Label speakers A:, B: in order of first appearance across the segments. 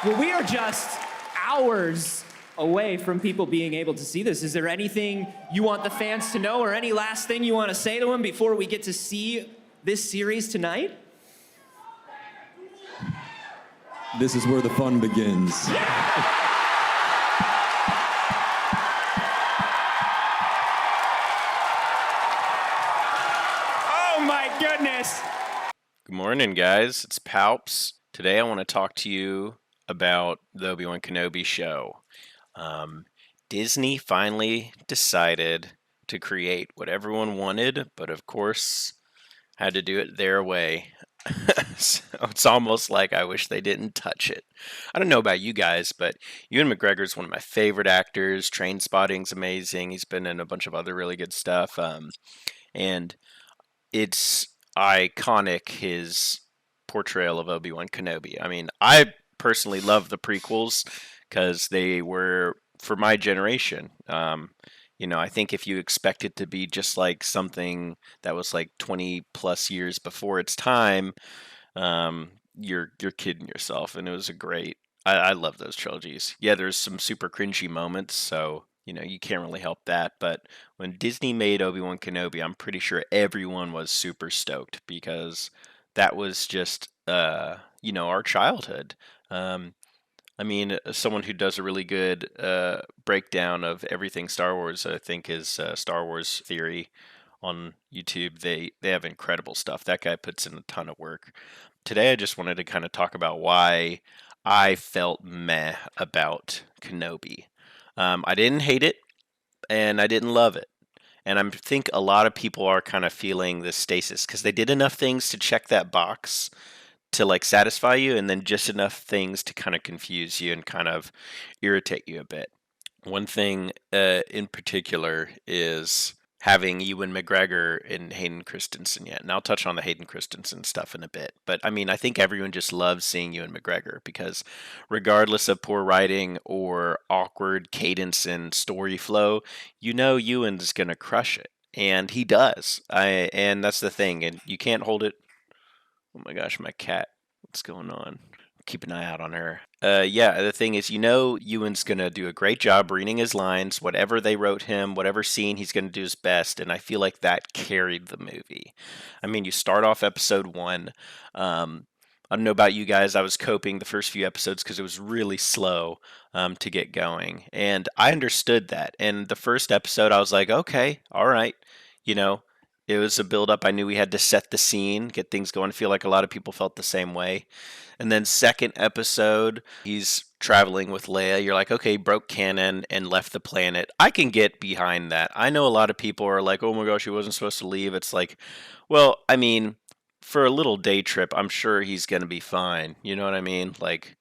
A: Well, we are just hours away from people being able to see this. Is there anything you want the fans to know or any last thing you want to say to them before we get to see this series tonight?
B: This is where the fun begins.
A: Oh my goodness.
C: Good morning, guys. It's Palps. Today I want to talk to you about the Obi Wan Kenobi show. Disney finally decided to create what everyone wanted, but of course had to do it their way. So it's almost like I wish they didn't touch it. I don't know about you guys, but Ewan McGregor's one of my favorite actors. Trainspotting's amazing. He's been in a bunch of other really good stuff. And it's iconic, his portrayal of Obi Wan Kenobi. I mean, I personally love the prequels because they were for my generation. I think if you expect it to be just like something that was like 20 plus years before its time, you're kidding yourself. And it was a great. I love those trilogies. Yeah, there's some super cringy moments, so you can't really help that. But when Disney made Obi-Wan Kenobi, I'm pretty sure everyone was super stoked because that was just, our childhood. Um, someone who does a really good breakdown of everything Star Wars, I think, is Star Wars Theory on YouTube. They have incredible stuff. That guy puts in a ton of work. Today, I just wanted to kind of talk about why I felt meh about Kenobi. I didn't hate it, and I didn't love it. And I think a lot of people are kind of feeling this stasis because they did enough things to check that box to like satisfy you, and then just enough things to kind of confuse you and kind of irritate you a bit. One thing in particular is having Ewan McGregor and Hayden Christensen yet. And I'll touch on the Hayden Christensen stuff in a bit. But I think everyone just loves seeing Ewan McGregor because regardless of poor writing or awkward cadence and story flow, Ewan's going to crush it. And he does. And that's the thing. And you can't hold it. Oh my gosh, my cat. What's going on? Keep an eye out on her. The thing is, Ewan's going to do a great job reading his lines. Whatever they wrote him, whatever scene, he's going to do his best. And I feel like that carried the movie. I mean, you start off episode 1. I don't know about you guys. I was coping the first few episodes because it was really slow to get going. And I understood that. And the first episode, I was like, okay, all right. It was a build up. I knew we had to set the scene, get things going. I feel like a lot of people felt the same way. And then second episode, he's traveling with Leia. You're like, okay, broke canon and left the planet. I can get behind that. I know a lot of people are like, oh my gosh, he wasn't supposed to leave. It's like, well, for a little day trip, I'm sure he's going to be fine. You know what I mean? Like,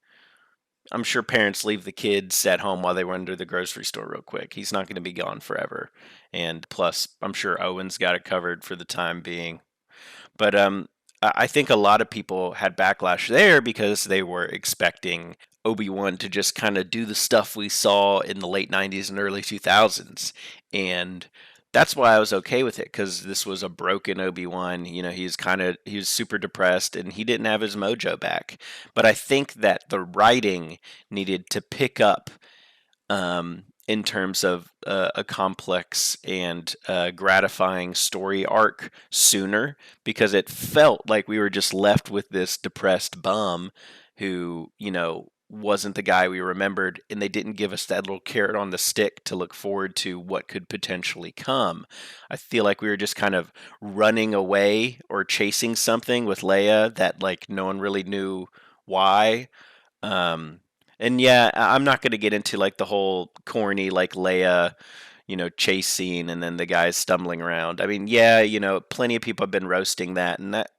C: I'm sure parents leave the kids at home while they run to the grocery store real quick. He's not going to be gone forever. And plus, I'm sure Owen's got it covered for the time being. But I think a lot of people had backlash there because they were expecting Obi-Wan to just kind of do the stuff we saw in the late 90s and early 2000s. And that's why I was okay with it, because this was a broken Obi-Wan. He was super depressed and he didn't have his mojo back. But I think that the writing needed to pick up in terms of a complex and gratifying story arc sooner, because it felt like we were just left with this depressed bum who, wasn't the guy we remembered, and they didn't give us that little carrot on the stick to look forward to what could potentially come. I feel like we were just kind of running away or chasing something with Leia that like no one really knew why. And yeah, I'm not going to get into like the whole corny like Leia, chase scene and then the guys stumbling around. I mean, yeah, plenty of people have been roasting that, and that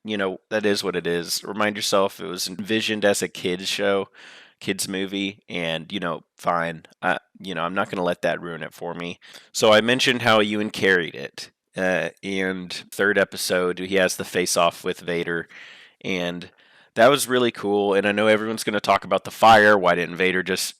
C: is what it is. Remind yourself it was envisioned as a kids movie, and fine. I'm not going to let that ruin it for me. So I mentioned how Ewan carried it. And third episode, he has the face off with Vader, and That was really cool, and I know everyone's going to talk about the fire. Why didn't Vader just,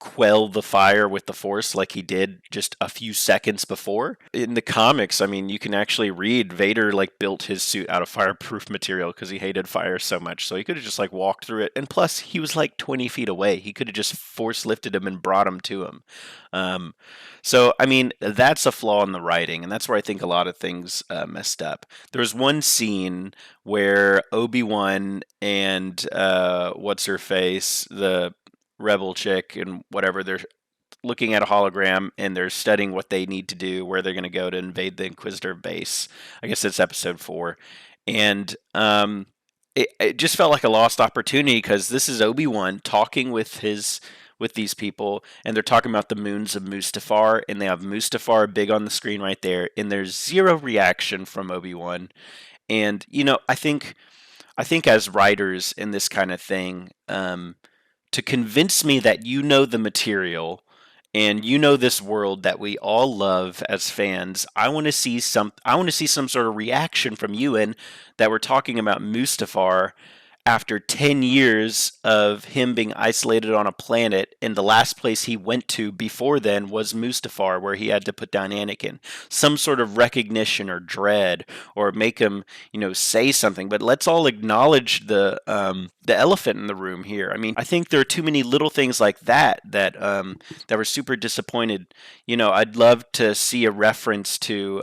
C: quell the fire with the Force like he did just a few seconds before? In the comics, I mean, you can actually read Vader like built his suit out of fireproof material because he hated fire so much. So he could have just like walked through it, and plus he was like 20 feet away. He could have just force lifted him and brought him to him. Um, so I mean, that's a flaw in the writing, and that's where I think a lot of things messed up. There was one scene where Obi-Wan and what's her face, the rebel chick and whatever, they're looking at a hologram and they're studying what they need to do, where they're going to go to invade the Inquisitor base. I guess it's episode 4. And it just felt like a lost opportunity because this is Obi-Wan talking with these people, and they're talking about the moons of Mustafar, and they have Mustafar big on the screen right there, and there's zero reaction from Obi-Wan. And I think as writers in this kind of thing, to convince me that you know the material and you know this world that we all love as fans, I want to see some sort of reaction from you, and that we're talking about Mustafar after 10 years of him being isolated on a planet, and the last place he went to before then was Mustafar, where he had to put down Anakin. Some sort of recognition or dread, or make him, say something. But let's all acknowledge the elephant in the room here. I mean, I think there are too many little things like that were super disappointed. I'd love to see a reference to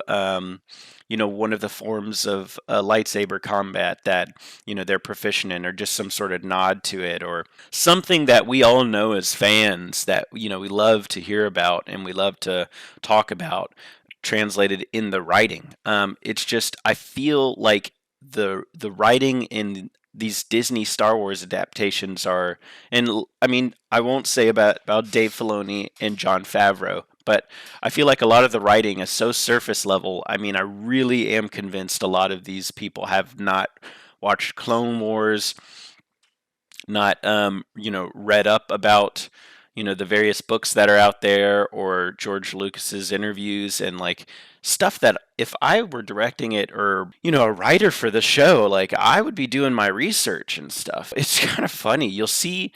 C: one of the forms of lightsaber combat that, they're proficient in, or just some sort of nod to it, or something that we all know as fans that, we love to hear about and we love to talk about translated in the writing. It's just, I feel like the writing in these Disney Star Wars adaptations are, and I mean, I won't say about Dave Filoni and Jon Favreau, but I feel like a lot of the writing is so surface level. I mean, I really am convinced a lot of these people have not watched Clone Wars, not read up about the various books that are out there, or George Lucas's interviews, and like stuff that if I were directing it, or a writer for the show, like I would be doing my research and stuff. It's kind of funny. You'll see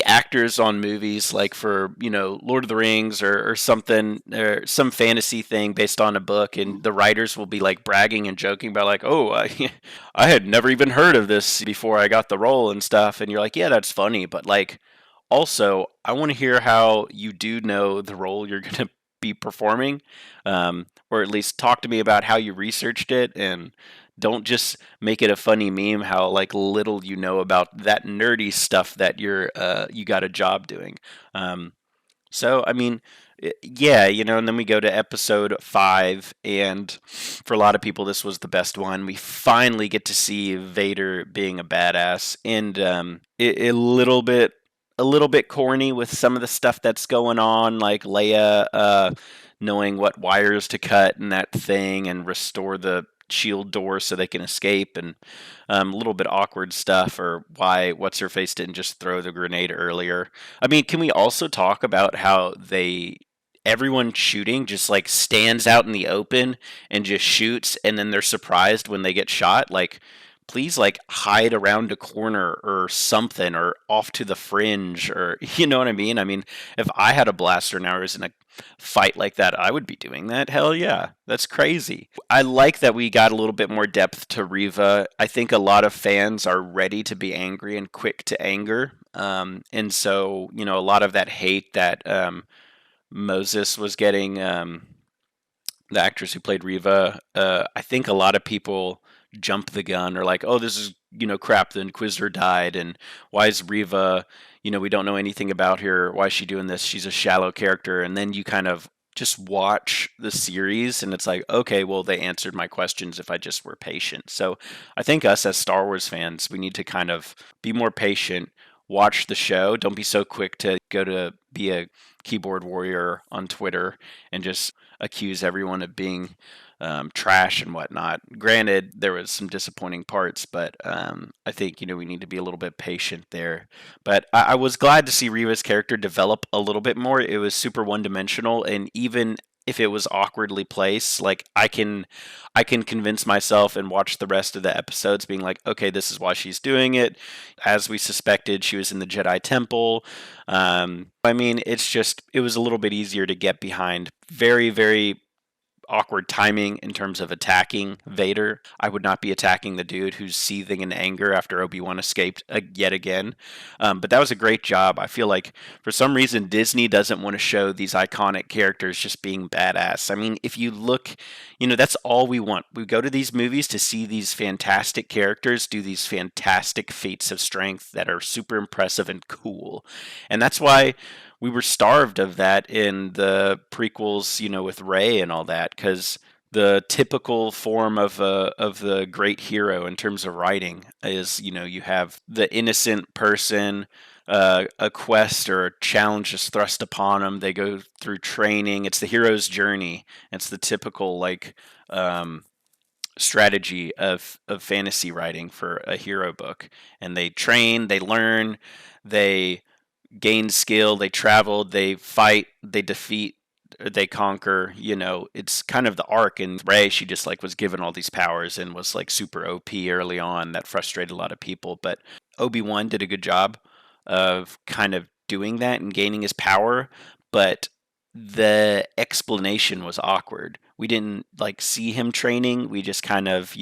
C: actors on movies like for Lord of the Rings, or something, or some fantasy thing based on a book, and the writers will be like bragging and joking about like, oh, I had never even heard of this before I got the role and stuff, and you're like, yeah, that's funny, but like, also I want to hear how you do know the role you're going to be performing, or at least talk to me about how you researched it, and don't just make it a funny meme how like little you know about that nerdy stuff that you got a job doing. So I mean, yeah, and then we go to episode 5, and for a lot of people, this was the best one. We finally get to see Vader being a badass, and a little bit corny with some of the stuff that's going on, like Leia knowing what wires to cut and that thing, and restore the shield door so they can escape, and a little bit awkward stuff, or why what's her face didn't just throw the grenade earlier. I mean, can we also talk about how everyone shooting just like stands out in the open and just shoots, and then they're surprised when they get shot? Like, please, like, hide around a corner or something, or off to the fringe, or you know what I mean? I mean, if I had a blaster and I was in a fight like that, I would be doing that. Hell yeah, that's crazy. I like that we got a little bit more depth to Riva. I think a lot of fans are ready to be angry and quick to anger. And so, a lot of that hate that Moses was getting, the actress who played Riva, I think a lot of people jump the gun, or like, oh, this is, crap, the Inquisitor died, and why is Riva, we don't know anything about her, why is she doing this, she's a shallow character. And then you kind of just watch the series, and it's like, okay, well, they answered my questions if I just were patient. So I think us as Star Wars fans, we need to kind of be more patient, watch the show, don't be so quick to go to be a keyboard warrior on Twitter and just accuse everyone of being trash and whatnot. Granted, there was some disappointing parts, but I think we need to be a little bit patient there. But I was glad to see Riva's character develop a little bit more. It was super one-dimensional, and even if it was awkwardly placed. Like I can convince myself and watch the rest of the episodes being like, okay, this is why she's doing it. As we suspected, she was in the Jedi Temple. I mean, it was a little bit easier to get behind. Very, very awkward timing in terms of attacking Vader. I would not be attacking the dude who's seething in anger after Obi-Wan escaped yet again. But that was a great job. I feel like for some reason Disney doesn't want to show these iconic characters just being badass. I mean, if you look, that's all we want. We go to these movies to see these fantastic characters do these fantastic feats of strength that are super impressive and cool. And that's why we were starved of that in the prequels, with Rey and all that, because the typical form of the great hero in terms of writing is, you have the innocent person, a quest or a challenge is thrust upon them. They go through training. It's the hero's journey. It's the typical strategy of fantasy writing for a hero book, and they train, they learn, they gain skill, they travel, they fight, they defeat, they conquer. It's kind of the arc. And Rey, she just was given all these powers and was super OP early on. That frustrated a lot of people, but Obi-Wan did a good job of kind of doing that and gaining his power, but the explanation was awkward. We didn't see him training. We just kind of,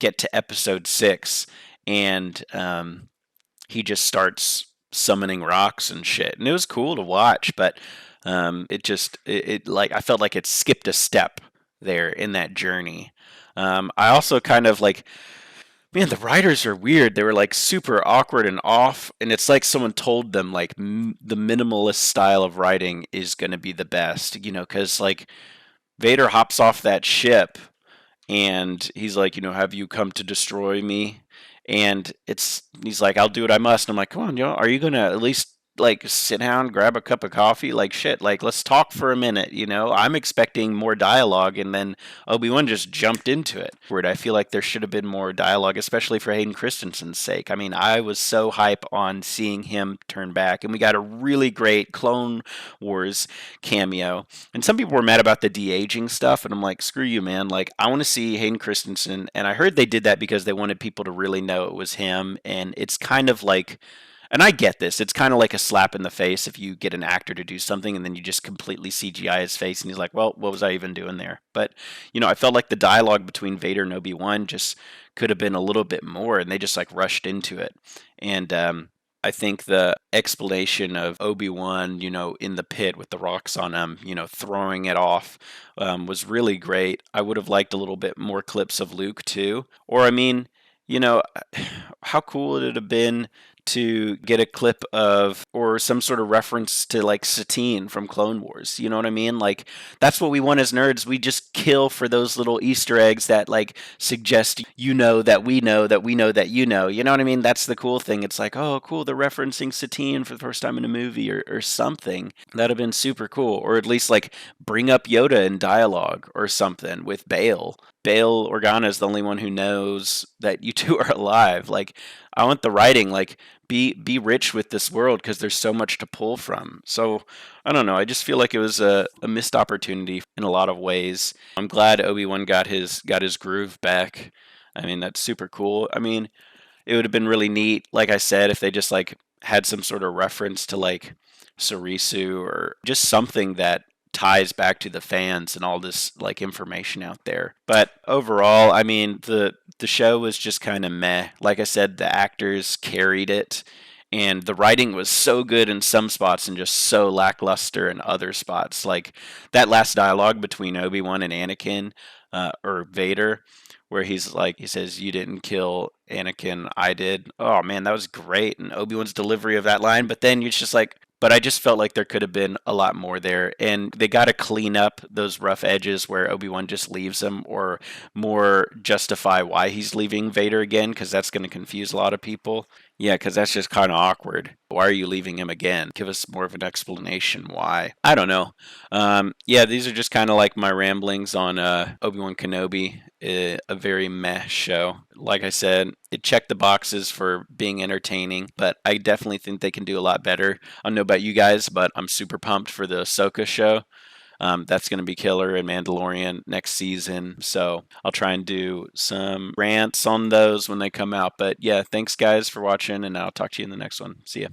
C: get to episode 6, and he just starts summoning rocks and shit. And it was cool to watch, but I felt like it skipped a step there in that journey. I also kind of man, the writers are weird. They were super awkward and off, and it's like someone told them the minimalist style of writing is going to be the best, because Vader hops off that ship and he's like, have you come to destroy me? And he's like, I'll do what I must. And I'm like, come on, are you gonna at least sit down, grab a cup of coffee? Shit, let's talk for a minute. I'm expecting more dialogue, and then Obi-Wan just jumped into it. I feel like there should have been more dialogue, especially for Hayden Christensen's sake. I mean, I was so hype on seeing him turn back, and we got a really great Clone Wars cameo. And some people were mad about the de-aging stuff, and I'm like, screw you, man. I want to see Hayden Christensen, and I heard they did that because they wanted people to really know it was him, and it's kind of and I get this. It's kind of like a slap in the face if you get an actor to do something and then you just completely CGI his face and he's like, well, what was I even doing there? But, I felt like the dialogue between Vader and Obi-Wan just could have been a little bit more, and they just rushed into it. And I think the explanation of Obi-Wan, in the pit with the rocks on him, throwing it off, was really great. I would have liked a little bit more clips of Luke too. Or, I mean, how cool would it have been to get a clip of, or some sort of reference to Satine from Clone Wars? You know what I mean? That's what we want as nerds. We just kill for those little Easter eggs that suggest that we know that we know that you know. You know what I mean? That's the cool thing. It's oh, cool, they're referencing Satine for the first time in a movie or something. That'd have been super cool. Or at least bring up Yoda in dialogue or something with Bail. Bail Organa is the only one who knows that you two are alive. I want the writing, be rich with this world, because there's so much to pull from. So I don't know. I just feel like it was a missed opportunity in a lot of ways. I'm glad Obi-Wan got his groove back. I mean, that's super cool. I mean, it would have been really neat, like I said, if they just had some sort of reference to Sarisu, or just something that ties back to the fans and all this information out there. But overall, I mean, the show was just kind of meh. Like I said, the actors carried it, and the writing was so good in some spots and just so lackluster in other spots. That last dialogue between Obi-Wan and Anakin, or Vader, where he says, "You didn't kill Anakin, I did." Oh man, that was great. And Obi-Wan's delivery of that line, but then you're just but I just felt like there could have been a lot more there, and they got to clean up those rough edges where Obi-Wan just leaves him, or more justify why he's leaving Vader again, because that's going to confuse a lot of people. Yeah, because that's just kind of awkward. Why are you leaving him again? Give us more of an explanation why. I don't know. Yeah, these are just kind of my ramblings on Obi-Wan Kenobi, a very meh show. Like I said, it checked the boxes for being entertaining, but I definitely think they can do a lot better. I don't know about you guys, but I'm super pumped for the Ahsoka show. That's going to be killer in Mandalorian next season. So I'll try and do some rants on those when they come out. But yeah, thanks guys for watching, and I'll talk to you in the next one. See ya.